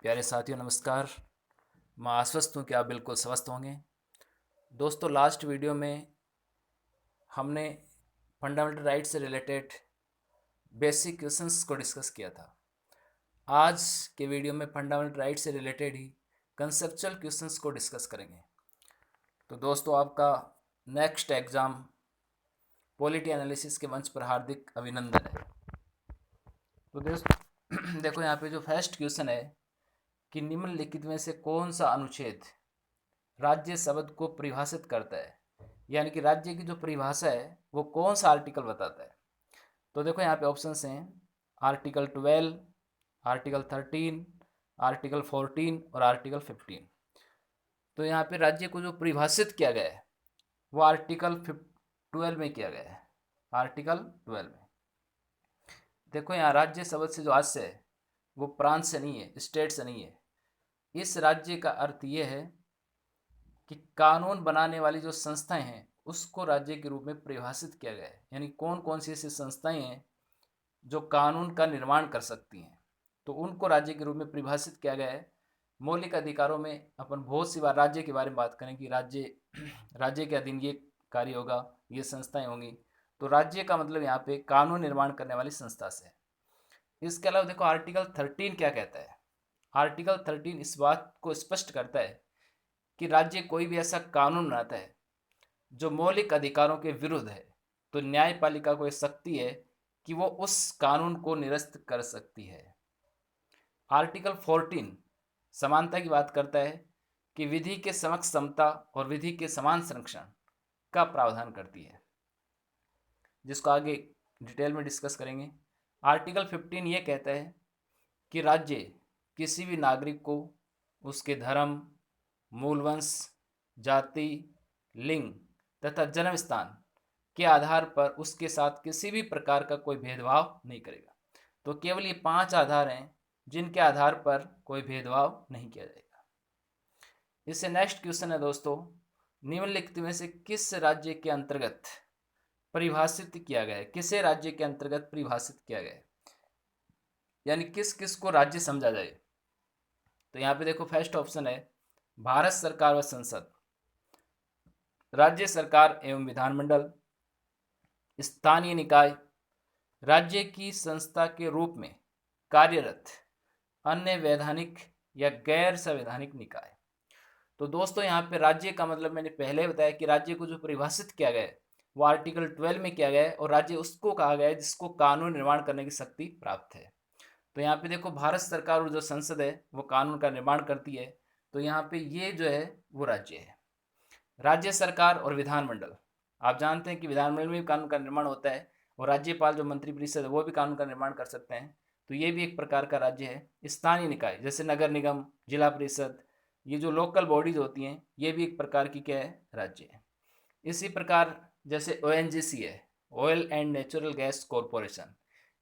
प्यारे साथियों नमस्कार। मैं आश्वस्त हूँ कि आप बिल्कुल स्वस्थ होंगे। दोस्तों, लास्ट वीडियो में हमने फंडामेंटल राइट से रिलेटेड बेसिक क्वेश्चंस को डिस्कस किया था। आज के वीडियो में फंडामेंटल राइट से रिलेटेड ही कंसेप्चुअल क्वेश्चंस को डिस्कस करेंगे। तो दोस्तों, आपका नेक्स्ट एग्ज़ाम पॉलिटी एनालिसिस के मंच पर हार्दिक अभिनंदन है। तो दोस्तों देखो, यहाँ पे जो फर्स्ट क्वेश्चन है कि निम्नलिखित में से कौन सा अनुच्छेद राज्य शब्द को परिभाषित करता है, यानी कि राज्य की जो परिभाषा है वो कौन सा आर्टिकल बताता है। तो देखो यहाँ पे ऑप्शंस हैं आर्टिकल 12, आर्टिकल 13, आर्टिकल 14 और आर्टिकल 15। तो यहाँ पे राज्य को जो परिभाषित किया गया है वो आर्टिकल 12 में किया गया है। आर्टिकल 12 में देखो, यहाँ राज्य शब्द से जो आशय है वो प्रांत से नहीं है, स्टेट से नहीं है। इस राज्य का अर्थ ये है कि कानून बनाने वाली जो संस्थाएं हैं उसको राज्य के रूप में परिभाषित किया गया है, यानी कौन कौन सी ऐसी संस्थाएं हैं जो कानून का निर्माण कर सकती हैं, तो उनको राज्य के रूप में परिभाषित किया गया है। मौलिक अधिकारों में अपन बहुत सी बार राज्य के बारे में बात करें कि राज्य के अधीन ये कार्य होगा, ये संस्थाएं होंगी। तो राज्य का मतलब यहाँ पे कानून निर्माण करने वाली संस्था से है। इसके अलावा देखो आर्टिकल 13 क्या कहता है। आर्टिकल 13 इस बात को स्पष्ट करता है कि राज्य कोई भी ऐसा कानून बनाता है जो मौलिक अधिकारों के विरुद्ध है, तो न्यायपालिका को यह शक्ति है कि वो उस कानून को निरस्त कर सकती है। आर्टिकल 14 समानता की बात करता है कि विधि के समक्ष समता और विधि के समान संरक्षण का प्रावधान करती है, जिसको आगे डिटेल में डिस्कस करेंगे। आर्टिकल 15 ये कहता है कि राज्य किसी भी नागरिक को उसके धर्म, मूलवंश, जाति, लिंग तथा जन्म स्थान के आधार पर उसके साथ किसी भी प्रकार का कोई भेदभाव नहीं करेगा। तो केवल ये 5 आधार हैं जिनके आधार पर कोई भेदभाव नहीं किया जाएगा। इससे नेक्स्ट क्वेश्चन है दोस्तों, निम्नलिखित में से किस राज्य के अंतर्गत परिभाषित किया गया है, किसे राज्य के अंतर्गत परिभाषित किया गया है, यानी किस किस को राज्य समझा जाए। तो यहाँ पे देखो फर्स्ट ऑप्शन है भारत सरकार व संसद, राज्य सरकार एवं विधानमंडल, स्थानीय निकाय, राज्य की संस्था के रूप में कार्यरत अन्य वैधानिक या गैर संवैधानिक निकाय। तो दोस्तों यहाँ पे राज्य का मतलब मैंने पहले बताया कि राज्य को जो परिभाषित किया गया है वो आर्टिकल 12 में किया गया है, और राज्य उसको कहा गया है जिसको कानून निर्माण करने की शक्ति प्राप्त है। तो यहाँ पे देखो भारत सरकार और जो संसद है वो कानून का निर्माण करती है, तो यहाँ पे ये जो है वो राज्य है। राज्य सरकार और विधानमंडल, आप जानते हैं कि विधानमंडल में भी कानून का निर्माण होता है, और राज्यपाल जो मंत्रिपरिषद है वो भी कानून का निर्माण कर सकते हैं, तो ये भी एक प्रकार का राज्य है। स्थानीय निकाय जैसे नगर निगम, जिला परिषद, ये जो लोकल बॉडीज होती हैं ये भी एक प्रकार की क्या है, राज्य है। इसी प्रकार जैसे ONGC है, oil and natural gas corporation,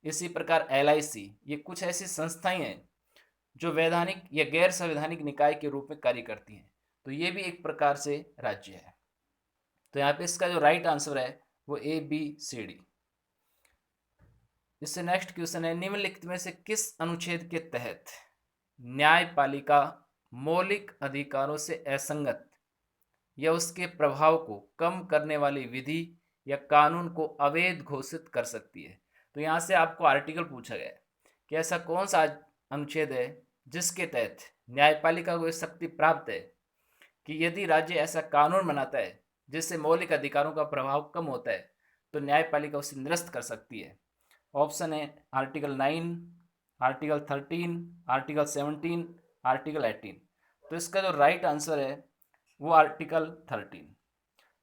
इसी प्रकार LIC, ये कुछ ऐसी संस्थाएं हैं जो वैधानिक या गैर संवैधानिक निकाय के रूप में कार्य करती हैं, तो ये भी एक प्रकार से राज्य है। तो यहाँ पे इसका जो राइट आंसर है वो ABCD। इससे नेक्स्ट क्वेश्चन है निम्नलिखित में से किस अनुच्छेद के तहत न्यायपालिका मौलिक अधिकारों से असंगत या उसके प्रभाव को कम करने वाली विधि या कानून को अवैध घोषित कर सकती है। तो यहाँ से आपको आर्टिकल पूछा गया है कि ऐसा कौन सा अनुच्छेद है जिसके तहत न्यायपालिका को यह शक्ति प्राप्त है कि यदि राज्य ऐसा कानून बनाता है जिससे मौलिक अधिकारों का प्रभाव कम होता है तो न्यायपालिका उसे निरस्त कर सकती है। ऑप्शन है आर्टिकल 9, आर्टिकल 13, आर्टिकल 17, आर्टिकल 18। तो इसका जो राइट आंसर है वो आर्टिकल 13।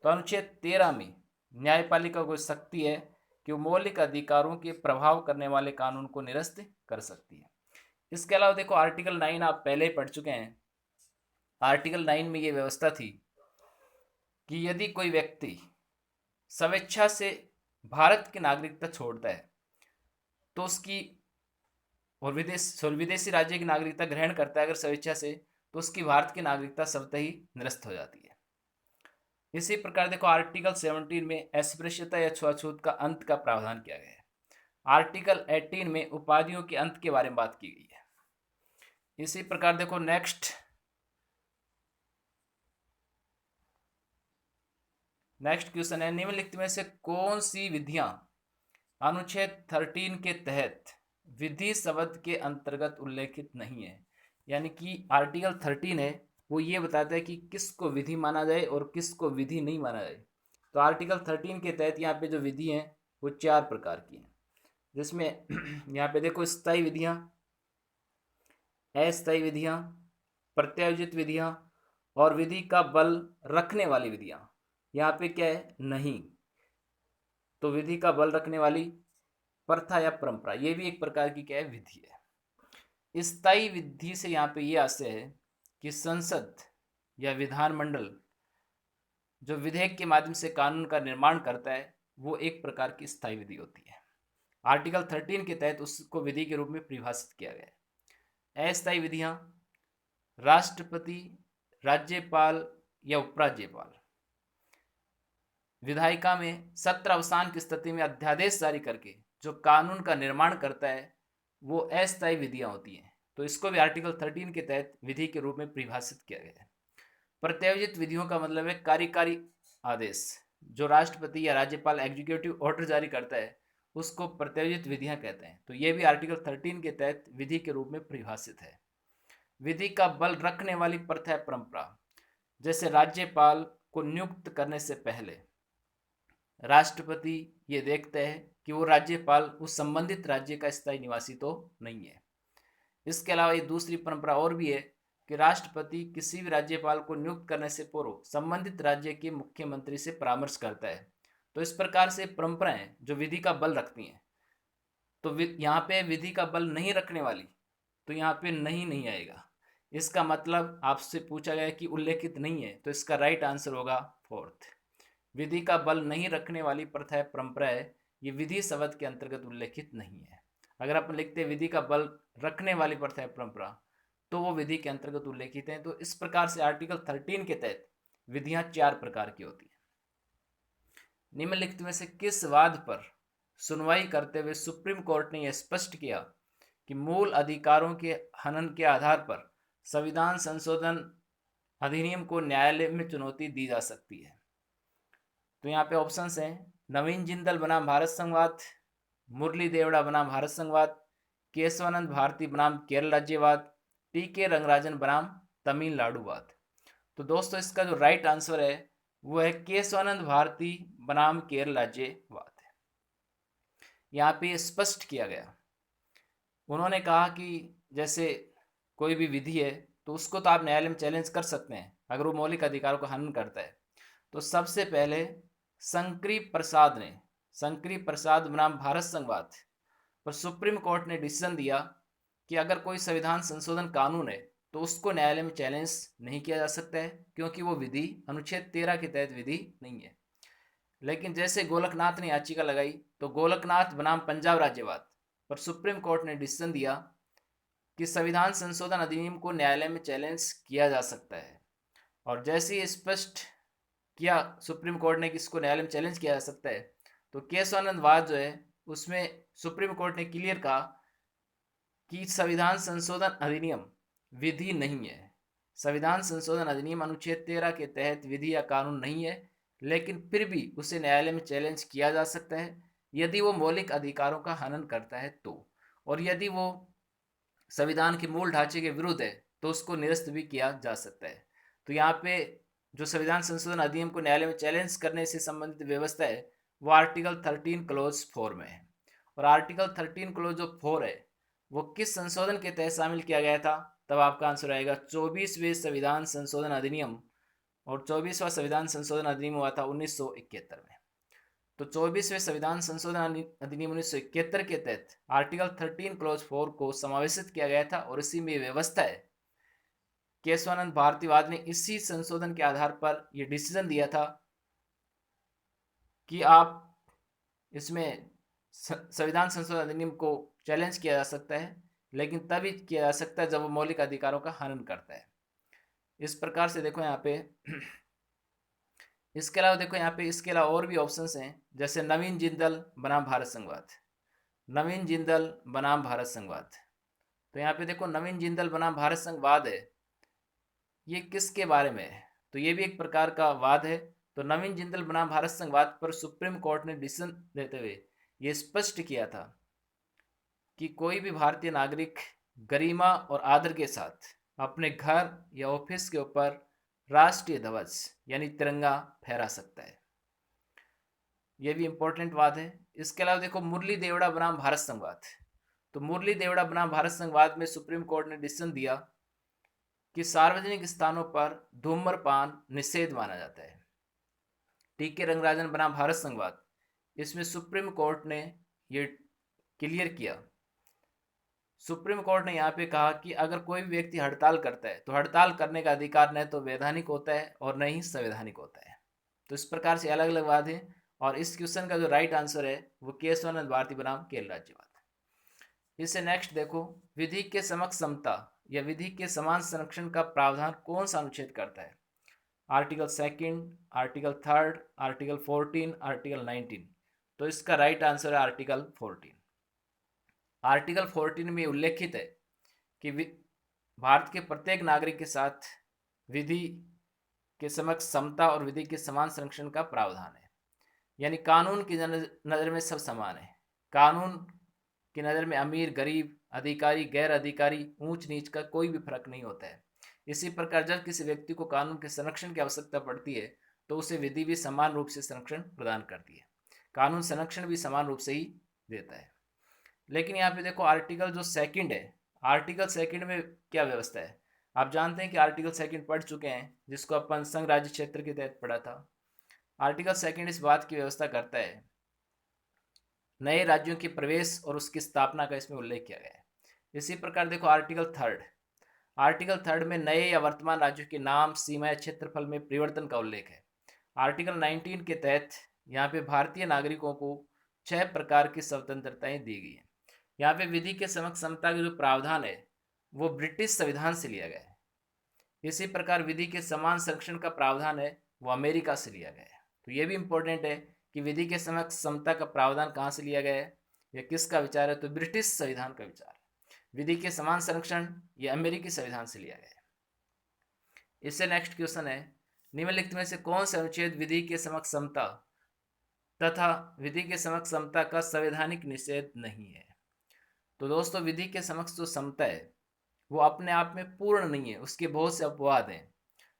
तो अनुच्छेद 13 में न्यायपालिका को शक्ति है कि वो मौलिक अधिकारों के प्रभाव करने वाले कानून को निरस्त कर सकती है। इसके अलावा देखो आर्टिकल 9 आप पहले ही पढ़ चुके हैं। आर्टिकल 9 में ये व्यवस्था थी कि यदि कोई व्यक्ति स्वेच्छा से भारत की नागरिकता छोड़ता है तो उसकी, और विदेशी राज्य की नागरिकता ग्रहण करता है अगर स्वेच्छा से, तो उसकी भारत की नागरिकता स्वतः ही निरस्त हो जाती है। इसी प्रकार देखो आर्टिकल 17 में अस्पृश्यता या छुआछूत का अंत का प्रावधान किया गया है। आर्टिकल 18 में उपाधियों के अंत के बारे में बात की गई है। इसी प्रकार देखो नेक्स्ट क्वेश्चन है, निम्नलिखित में से कौन सी विधियां अनुच्छेद 13 के तहत विधि शब्द के अंतर्गत उल्लेखित नहीं है। यानी कि आर्टिकल 13 है वो ये बताता है कि किसको विधि माना जाए और किसको विधि नहीं माना जाए। तो आर्टिकल 13 के तहत यहाँ पे जो विधि हैं वो 4 प्रकार की हैं, जिसमें यहाँ पे देखो स्थायी विधियाँ, अस्थायी विधियाँ, प्रत्यायोजित विधियाँ और विधि का बल रखने वाली विधियाँ। यहाँ पे क्या है, नहीं। तो विधि का बल रखने वाली प्रथा या परंपरा, ये भी एक प्रकार की क्या है, विधि है। स्थायी विधि से यहाँ पे ये आशय है कि संसद या विधानमंडल जो विधेयक के माध्यम से कानून का निर्माण करता है वो एक प्रकार की स्थायी विधि होती है। आर्टिकल 13 के तहत उसको विधि के रूप में परिभाषित किया गया है। अस्थायी विधियां, राष्ट्रपति, राज्यपाल या उपराज्यपाल विधायिका में सत्र अवसान की स्थिति में अध्यादेश जारी करके जो कानून का निर्माण करता है वो अस्थायी विधियां होती हैं। तो इसको भी आर्टिकल 13 के तहत विधि के रूप में परिभाषित किया गया है। प्रत्यायोजित विधियों का मतलब है कार्यकारी आदेश, जो राष्ट्रपति या राज्यपाल एग्जीक्यूटिव ऑर्डर जारी करता है उसको प्रत्यायोजित विधियां कहते हैं। तो ये भी आर्टिकल 13 के तहत विधि के रूप में परिभाषित है। विधि का बल रखने वाली प्रथा परंपरा, जैसे राज्यपाल को नियुक्त करने से पहले राष्ट्रपति ये देखते हैं कि वो राज्यपाल उस संबंधित राज्य का स्थायी निवासी तो नहीं है। इसके अलावा एक दूसरी परंपरा और भी है कि राष्ट्रपति किसी भी राज्यपाल को नियुक्त करने से पूर्व संबंधित राज्य के मुख्यमंत्री से परामर्श करता है। तो इस प्रकार से परंपराएं जो विधि का बल रखती हैं। तो यहाँ पे विधि का बल नहीं रखने वाली, तो यहाँ पे नहीं आएगा। इसका मतलब आपसे पूछा गया कि उल्लेखित नहीं है, तो इसका राइट आंसर होगा फोर्थ। विधि का बल नहीं रखने वाली प्रथा परंपरा है, ये विधि शब्द के अंतर्गत उल्लेखित नहीं है। अगर आप लिखते विधि का बल रखने वाली प्रथा परंपरा तो वो विधि के अंतर्गत उल्लेखित है। तो इस प्रकार से आर्टिकल 13 के तहत विधियां 4 प्रकार की होती है। निम्नलिखित में से किस वाद पर सुनवाई करते हुए सुप्रीम कोर्ट ने यह स्पष्ट किया कि मूल अधिकारों के हनन के आधार पर संविधान संशोधन अधिनियम को न्यायालय में चुनौती दी जा सकती है? तो यहाँ पे ऑप्शंस हैं, नवीन जिंदल बनाम भारत संघवाद, मुरली देवड़ा बनाम भारत संघवाद, केशवानंद भारती बनाम केरल राज्यवाद, टी.के. रंगराजन बनाम तमिलनाडुवाद। तो दोस्तों इसका जो राइट आंसर है वो है केशवानंद भारती बनाम केरल राज्यवाद। यहाँ पे स्पष्ट किया गया, उन्होंने कहा कि जैसे कोई भी विधि है तो उसको तो आप न्यायालय में चैलेंज कर सकते हैं अगर वो मौलिक अधिकारों का हनन करता है। तो सबसे पहले शंकरी प्रसाद बनाम भारत संघवाद पर सुप्रीम कोर्ट ने डिसीजन दिया कि अगर कोई संविधान संशोधन कानून है तो उसको न्यायालय में चैलेंज नहीं किया जा सकता है, क्योंकि वो विधि अनुच्छेद 13 के तहत विधि नहीं है। लेकिन जैसे गोलकनाथ ने याचिका लगाई तो गोलकनाथ बनाम पंजाब राज्यवाद पर सुप्रीम कोर्ट ने डिसीजन दिया कि संविधान संशोधन अधिनियम को न्यायालय में चैलेंज किया जा सकता है। और जैसे ही स्पष्ट किया सुप्रीम कोर्ट ने कि इसको न्यायालय में चैलेंज किया जा सकता है, तो केशवानंद वाद जो है उसमें सुप्रीम कोर्ट ने क्लियर कहा कि संविधान संशोधन अधिनियम विधि नहीं है। संविधान संशोधन अधिनियम अनुच्छेद 13 के तहत विधि या कानून नहीं है, लेकिन फिर भी उसे न्यायालय में चैलेंज किया जा सकता है यदि वो मौलिक अधिकारों का हनन करता है तो, और यदि वो संविधान के मूल ढांचे के विरुद्ध है तो उसको निरस्त भी किया जा सकता है। तो यहाँ पे जो संविधान संशोधन अधिनियम को न्यायालय में चैलेंज करने से संबंधित व्यवस्था है वो आर्टिकल 13 क्लोज 4 में है। और आर्टिकल 13 क्लोज जो 4 है वो किस संशोधन के तहत शामिल किया गया था? तब आपका आंसर आएगा 24वें संविधान संशोधन अधिनियम। और 24वां संविधान संशोधन अधिनियम हुआ था 1971 में। तो 24वें संविधान संशोधन अधिनियम 1971 के तहत आर्टिकल 13 क्लोज 4 को समावेशित किया गया था और इसी में व्यवस्था है। केशवानंद भारतीवाद ने इसी संशोधन के आधार पर यह डिसीजन दिया था कि आप इसमें संविधान संशोधन अधिनियम को चैलेंज किया जा सकता है, लेकिन तभी किया जा सकता है जब वो मौलिक अधिकारों का हनन करता है। इस प्रकार से देखो यहाँ पे इसके अलावा देखो यहाँ पे इसके अलावा और भी ऑप्शंस हैं, जैसे नवीन जिंदल बनाम भारत संघवाद, नवीन जिंदल बनाम भारत संघवाद। तो यहाँ पे देखो नवीन जिंदल बनाम भारत संघवाद है, ये किसके बारे में है? तो ये भी एक प्रकार का वाद है। तो नवीन जिंदल बनाम भारत संघवाद पर सुप्रीम कोर्ट ने डिसीजन देते हुए ये स्पष्ट किया था कि कोई भी भारतीय नागरिक गरिमा और आदर के साथ अपने घर या ऑफिस के ऊपर राष्ट्रीय ध्वज यानी तिरंगा फहरा सकता है। ये भी इंपॉर्टेंट बात है। इसके अलावा देखो मुरली देवड़ा बनाम भारत संघवाद। तो मुरली देवड़ा बनाम भारत संघवाद में सुप्रीम कोर्ट ने डिसीजन दिया कि सार्वजनिक स्थानों पर धूम्रपान निषेध माना जाता है। टीके रंगराजन बनाम भारत संघवाद, इसमें सुप्रीम कोर्ट ने ये क्लियर किया। सुप्रीम कोर्ट ने यहाँ पे कहा कि अगर कोई भी व्यक्ति हड़ताल करता है तो हड़ताल करने का अधिकार न तो वैधानिक होता है और न ही संवैधानिक होता है। तो इस प्रकार से अलग अलग वाद है और इस क्वेश्चन का जो राइट आंसर है वो केशवानंद भारती बनाम केल राज्यवाद। इससे नेक्स्ट देखो, विधि के समक्ष समता या विधि के समान संरक्षण का प्रावधान कौन सा अनुच्छेद करता है? Article 2, article 3, article 14, article 19। तो इसका राइट आंसर है आर्टिकल 14। आर्टिकल 14 में उल्लेखित है कि भारत के प्रत्येक नागरिक के साथ विधि के समक्ष समता और विधि के समान संरक्षण का प्रावधान है। यानी कानून की नज़र में सब समान है। कानून की नज़र में अमीर गरीब, अधिकारी गैर अधिकारी, ऊंच नीच का कोई भी फर्क नहीं होता है। इसी प्रकार जब किसी व्यक्ति को कानून के संरक्षण की आवश्यकता पड़ती है तो उसे विधि भी समान रूप से संरक्षण प्रदान करती है। कानून संरक्षण भी समान रूप से ही देता है। लेकिन यहाँ पे देखो आर्टिकल जो 2 है, आर्टिकल 2 में क्या व्यवस्था है? आप जानते हैं कि आर्टिकल 2 पढ़ चुके हैं, जिसको अपन संघ राज्य क्षेत्र के तहत पढ़ा था। आर्टिकल 2 इस बात की व्यवस्था करता है, नए राज्यों के प्रवेश और उसकी स्थापना का इसमें उल्लेख किया गया है। इसी प्रकार देखो आर्टिकल 3, आर्टिकल 3 में नए या वर्तमान राज्यों के नाम, सीमा या क्षेत्रफल में परिवर्तन का उल्लेख है। आर्टिकल 19 के तहत यहाँ पे भारतीय नागरिकों को 6 प्रकार की स्वतंत्रताएं दी गई है। यहाँ पे विधि के समक्ष समता का जो प्रावधान है वो ब्रिटिश संविधान से लिया गया है। इसी प्रकार विधि के समान संरक्षण का प्रावधान है वो अमेरिका से लिया गया है। तो ये भी इंपॉर्टेंट है कि विधि के समक्ष समता का प्रावधान कहाँ से लिया गया है या किसका विचार है? तो ब्रिटिश संविधान का विचार है। विधि के समान संरक्षण ये अमेरिकी संविधान से लिया गया है। इससे नेक्स्ट क्वेश्चन है, निम्नलिखित में से कौन सा अनुच्छेद विधि के समक्ष समता तथा विधि के समक्ष समता का संवैधानिक निषेध नहीं है? तो दोस्तों विधि के समक्ष जो समता है वो अपने आप में पूर्ण नहीं है, उसके बहुत से अपवाद हैं।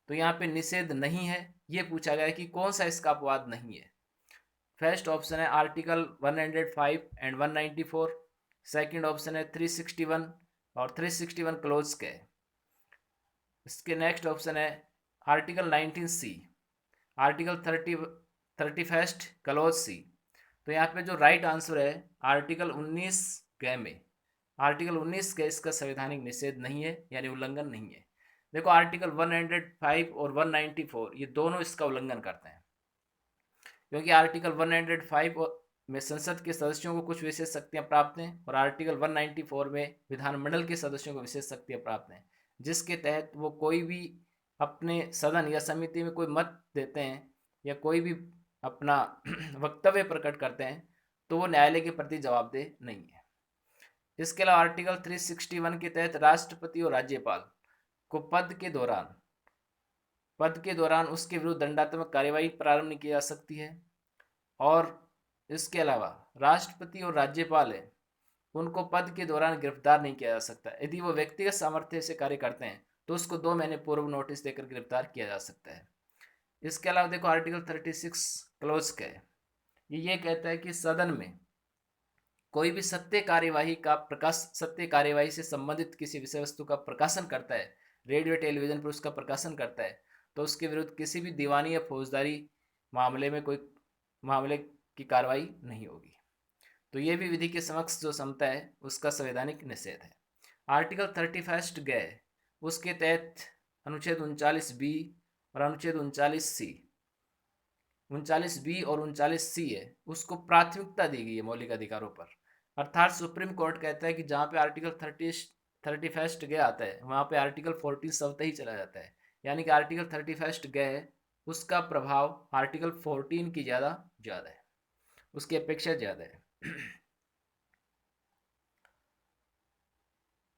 तो यहाँ पे निषेध नहीं है, ये पूछा गया कि कौन सा इसका अपवाद नहीं है। फर्स्ट ऑप्शन है आर्टिकल 105 एंड 194, सेकंड ऑप्शन है 361 और 361 क्लोज के। इसके नेक्स्ट ऑप्शन है article 19C, article 31 close C। तो यहाँ पे जो राइट आंसर है आर्टिकल 19 के में, आर्टिकल 19 के इसका संवैधानिक निषेध नहीं है यानी उल्लंघन नहीं है। देखो आर्टिकल 105 और 194 ये दोनों इसका उल्लंघन करते हैं, क्योंकि आर्टिकल 105 में संसद के सदस्यों को कुछ विशेष शक्तियां प्राप्त हैं और आर्टिकल 194 में विधानमंडल के सदस्यों को विशेष शक्तियां प्राप्त हैं, जिसके तहत वो कोई भी अपने सदन या समिति में कोई मत देते हैं या कोई भी अपना वक्तव्य प्रकट करते हैं तो वो न्यायालय के प्रति जवाबदेह नहीं है। इसके अलावा आर्टिकल 361 के तहत राष्ट्रपति और राज्यपाल को पद के दौरान उसके विरुद्ध दंडात्मक कार्यवाही प्रारंभ नहीं की जा सकती है। और इसके अलावा राष्ट्रपति और राज्यपाल है उनको पद के दौरान गिरफ्तार नहीं किया जा सकता। यदि वो व्यक्तिगत सामर्थ्य से कार्य करते हैं तो उसको 2 महीने पूर्व नोटिस देकर गिरफ्तार किया जा सकता है। इसके अलावा देखो आर्टिकल 36 क्लोज का है, ये कहता है कि सदन में कोई भी सत्य कार्यवाही से संबंधित किसी विषय वस्तु का प्रकाशन करता है, रेडियो टेलीविजन पर उसका प्रकाशन करता है, तो उसके विरुद्ध किसी भी दीवानी या फौजदारी मामले की कार्रवाई नहीं होगी। तो ये भी विधि के समक्ष जो समता है उसका संवैधानिक निषेध है। आर्टिकल 31 गए उसके तहत अनुच्छेद 39B और अनुच्छेद 39B और 39C है उसको प्राथमिकता दी गई है मौलिक अधिकारों पर। अर्थात सुप्रीम कोर्ट कहता है कि जहाँ पे आर्टिकल 31 गए आता है वहाँ पे आर्टिकल 14 स्वतः ही चला जाता है, यानी कि आर्टिकल 31 गए उसका प्रभाव आर्टिकल 14 की ज़्यादा है, उसकी अपेक्षा ज़्यादा है।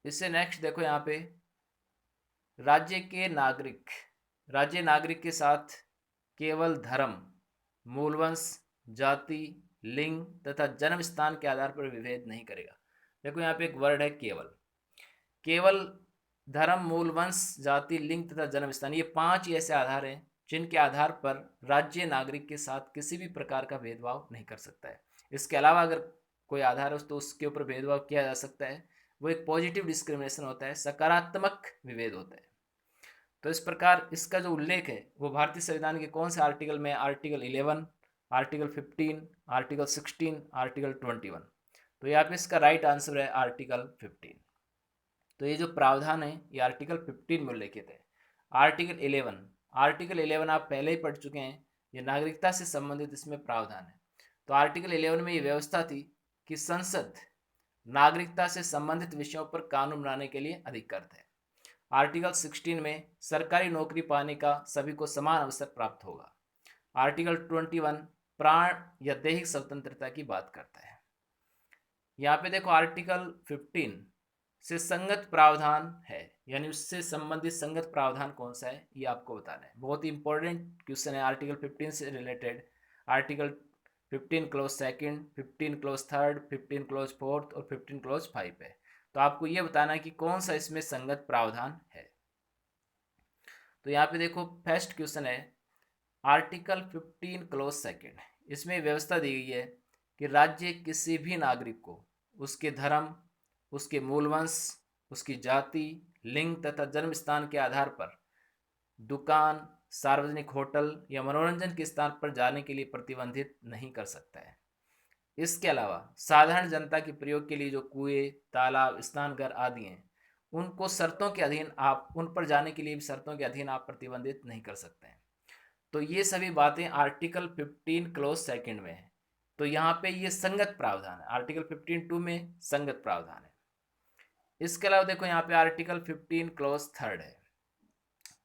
इससे नेक्स्ट देखो यहाँ पे, राज्य नागरिक के साथ केवल धर्म, मूलवंश, जाति, लिंग तथा जन्म स्थान के आधार पर विभेद नहीं करेगा। देखो यहाँ पे एक वर्ड है केवल। केवल धर्म, मूलवंश, जाति, लिंग तथा जन्म स्थान, ये 5 ही ऐसे आधार हैं जिनके आधार पर राज्य नागरिक के साथ किसी भी प्रकार का भेदभाव नहीं कर सकता है। इसके अलावा अगर कोई आधार हो तो उसके ऊपर भेदभाव किया जा सकता है, वो एक पॉजिटिव डिस्क्रिमिनेशन होता है, सकारात्मक विभेद होता है। तो इस प्रकार इसका जो उल्लेख है वो भारतीय संविधान के कौन से आर्टिकल में? Article 11, article 15, article 16, article 21। तो यहाँ पे इसका राइट आंसर है आर्टिकल 15। तो ये जो प्रावधान है ये आर्टिकल 15 में उल्लेखित है। आर्टिकल 11 आप पहले ही पढ़ चुके हैं, ये नागरिकता से संबंधित इसमें प्रावधान है। तो आर्टिकल 11 में ये व्यवस्था थी कि संसद नागरिकता से संबंधित विषयों पर कानून बनाने के लिए अधिकृत है। आर्टिकल 16 में सरकारी नौकरी पाने का सभी को समान अवसर प्राप्त होगा। आर्टिकल 21 प्राण या दैहिक स्वतंत्रता की बात करता है। यहाँ पे देखो आर्टिकल 15 से संगत प्रावधान है, यानी उससे संबंधित संगत प्रावधान कौन सा है ये आपको बताना है। बहुत ही इंपॉर्टेंट क्वेश्चन है आर्टिकल 15 से related. Article 15 close second, 15 close third, 15 close fourth और 15 क्लोज 5 है। तो आपको ये बताना है कि कौन सा इसमें संगत प्रावधान है। तो यहाँ पे देखो फर्स्ट क्वेश्चन है आर्टिकल 15 क्लोज सेकंड। इसमें व्यवस्था दी गई है कि राज्य किसी भी नागरिक को उसके धर्म, उसके मूलवंश, उसकी जाति, लिंग तथा जन्म स्थान के आधार पर दुकान, सार्वजनिक होटल या मनोरंजन के स्थान पर जाने के लिए प्रतिबंधित नहीं कर सकता है। इसके अलावा साधारण जनता के प्रयोग के लिए जो कुएं, तालाब, स्नानघर आदि हैं, उनको शर्तों के अधीन आप उन पर जाने के लिए भी शर्तों के अधीन आप प्रतिबंधित नहीं कर सकते हैं। तो ये सभी बातें आर्टिकल 15 क्लोज सेकंड में है। तो यहाँ पे ये संगत प्रावधान है। आर्टिकल 15(2) में संगत प्रावधान है। इसके अलावा देखो यहाँ पे आर्टिकल 15 क्लोज थर्ड है।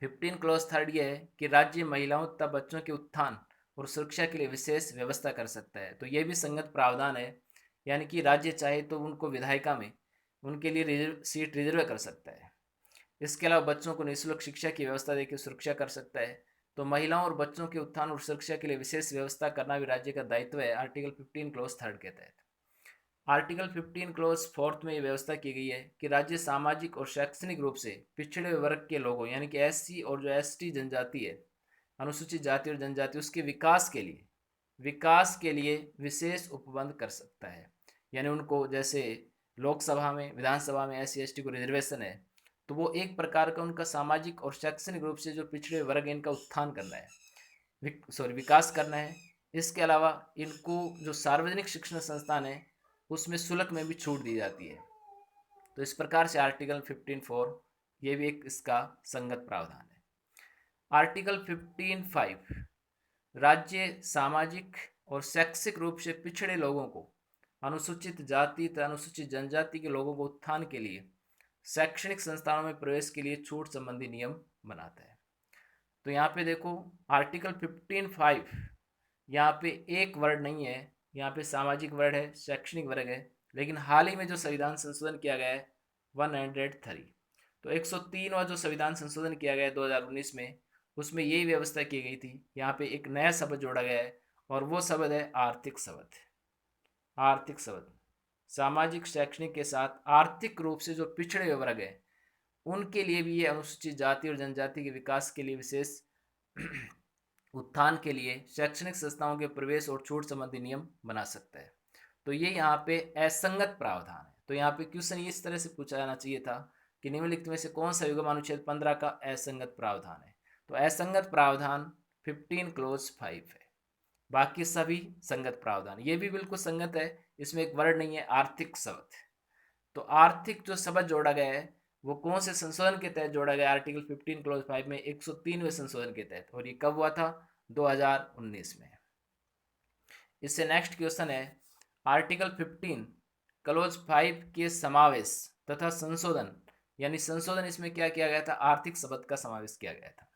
15 क्लोज थर्ड ये है कि राज्य महिलाओं तथा बच्चों के उत्थान और सुरक्षा के लिए विशेष व्यवस्था कर सकता है। तो ये भी संगत प्रावधान है, यानी कि राज्य चाहे तो उनको विधायिका में उनके लिए सीट रिजर्व कर सकता है। इसके अलावा बच्चों को निःशुल्क शिक्षा की व्यवस्था देकर सुरक्षा कर सकता है। तो महिलाओं और बच्चों के उत्थान और सुरक्षा के लिए विशेष व्यवस्था करना भी राज्य का दायित्व है, आर्टिकल 15 क्लोज थर्ड के तहत। आर्टिकल 15 क्लोज फोर्थ में ये व्यवस्था की गई है कि राज्य सामाजिक और शैक्षणिक रूप से पिछड़े वर्ग के लोगों, यानी कि एससी और जो एसटी जनजाति है, अनुसूचित जाति और जनजाति, उसके विकास के लिए विशेष उपबंध कर सकता है। यानी उनको जैसे लोकसभा में, विधानसभा में एससी एसटी को रिजर्वेशन है, तो वो एक प्रकार का उनका सामाजिक और शैक्षणिक रूप से जो पिछड़े वर्ग है इनका उत्थान करना है, विकास करना है। इसके अलावा इनको जो सार्वजनिक शिक्षण संस्थान है उसमें शुल्क में भी छूट दी जाती है। तो इस प्रकार से आर्टिकल 15(4) ये भी एक इसका संगत प्रावधान है। आर्टिकल 15(5) राज्य सामाजिक और शैक्षिक रूप से पिछड़े लोगों को, अनुसूचित जाति तथा अनुसूचित जनजाति के लोगों को उत्थान के लिए शैक्षणिक संस्थानों में प्रवेश के लिए छूट संबंधी नियम बनाता है। तो यहाँ पे देखो आर्टिकल 15(5) यहाँ पे एक वर्ड नहीं है, यहाँ पे सामाजिक वर्ग है, शैक्षणिक वर्ग है। लेकिन हाल ही में जो संविधान संशोधन किया गया है 103, तो 103वां जो संविधान संशोधन किया गया है 2019 में, उसमें यही व्यवस्था की गई थी। यहाँ पे एक नया शब्द जोड़ा गया है और वो शब्द है आर्थिक शब्द। आर्थिक शब्द सामाजिक शैक्षणिक के साथ आर्थिक रूप से जो पिछड़े वर्ग है उनके लिए भी ये अनुसूचित जाति और जनजाति के विकास के लिए विशेष उत्थान के लिए शैक्षणिक संस्थाओं के प्रवेश और छूट संबंधी नियम बना सकता है। तो ये यहाँ पे असंगत प्रावधान है। तो यहाँ पे क्वेश्चन इस तरह से पूछा जाना चाहिए था कि निम्नलिखित में से कौन सा युग्म अनुच्छेद 15 का असंगत प्रावधान है? तो असंगत प्रावधान 15 क्लोज 5 है, बाकी सभी संगत प्रावधान। ये भी बिल्कुल संगत है, इसमें एक वर्ड नहीं है आर्थिक शब्द। तो आर्थिक जो शब्द जोड़ा गया है वो कौन से संशोधन के तहत जोड़ा गया? आर्टिकल 15 क्लोज 5 में 103वें संशोधन के तहत, और ये कब हुआ था? 2019 में। इससे नेक्स्ट क्वेश्चन है आर्टिकल 15 क्लोज 5 के समावेश तथा संशोधन, यानी संशोधन इसमें क्या किया गया था? आर्थिक शब्द का समावेश किया गया था।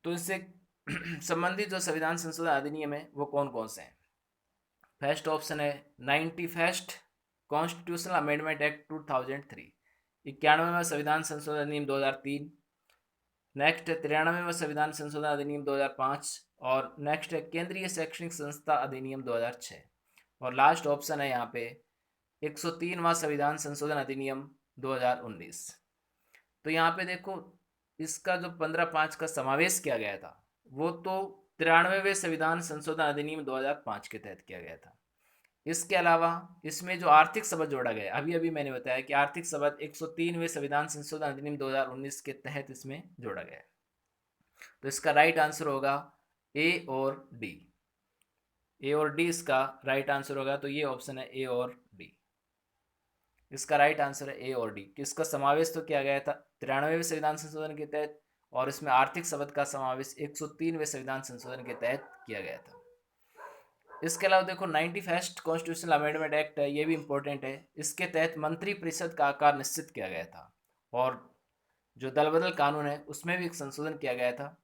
तो इससे संबंधित जो संविधान संशोधन अधिनियम है वो कौन कौन से हैं? फर्स्ट ऑप्शन है 91 कॉन्स्टिट्यूशनल अमेंडमेंट एक्ट 2003, 91वां संविधान संशोधन अधिनियम 2003, नेक्स्ट है 93वां संविधान संशोधन अधिनियम 2005 और नेक्स्ट है केंद्रीय शैक्षणिक संस्था अधिनियम 2006 और लास्ट ऑप्शन है यहाँ पे 103वां संविधान संशोधन अधिनियम 2019। तो यहाँ पे देखो इसका जो 15(5) का समावेश किया गया था वो तो 93वें संविधान संशोधन अधिनियम 2005 के तहत किया गया था। इसके अलावा इसमें जो आर्थिक शब्द जोड़ा गया, अभी अभी मैंने बताया कि आर्थिक शब्द 103वें संविधान संशोधन अधिनियम 2019 के तहत इसमें जोड़ा गया है। तो इसका राइट आंसर होगा ए और डी। ए और डी इसका राइट आंसर होगा। तो ये ऑप्शन है ए और डी, इसका राइट आंसर है ए और डी। किसका समावेश तो किया गया था 93वें संविधान संशोधन के तहत और इसमें आर्थिक शब्द का समावेश 103वें संविधान संशोधन के तहत किया गया था। इसके अलावा देखो 91st कॉन्स्टिट्यूशनल अमेंडमेंट एक्ट है, ये भी इंपॉर्टेंट है। इसके तहत मंत्री परिषद का आकार निश्चित किया गया था और जो दल बदल कानून है उसमें भी एक संशोधन किया गया था।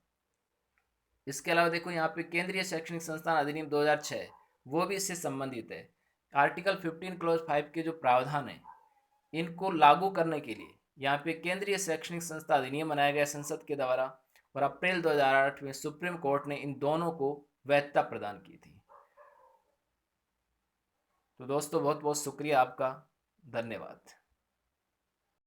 इसके अलावा देखो यहाँ पे केंद्रीय शैक्षणिक संस्थान अधिनियम 2006 वो भी इससे संबंधित है। आर्टिकल 15 क्लॉज 5 के जो प्रावधान है इनको लागू करने के लिए यहाँ पे केंद्रीय शैक्षणिक संस्था अधिनियम बनाया गया संसद के द्वारा और अप्रैल 2008 में सुप्रीम कोर्ट ने इन दोनों को वैधता प्रदान की थी। तो दोस्तों बहुत बहुत शुक्रिया आपका, धन्यवाद।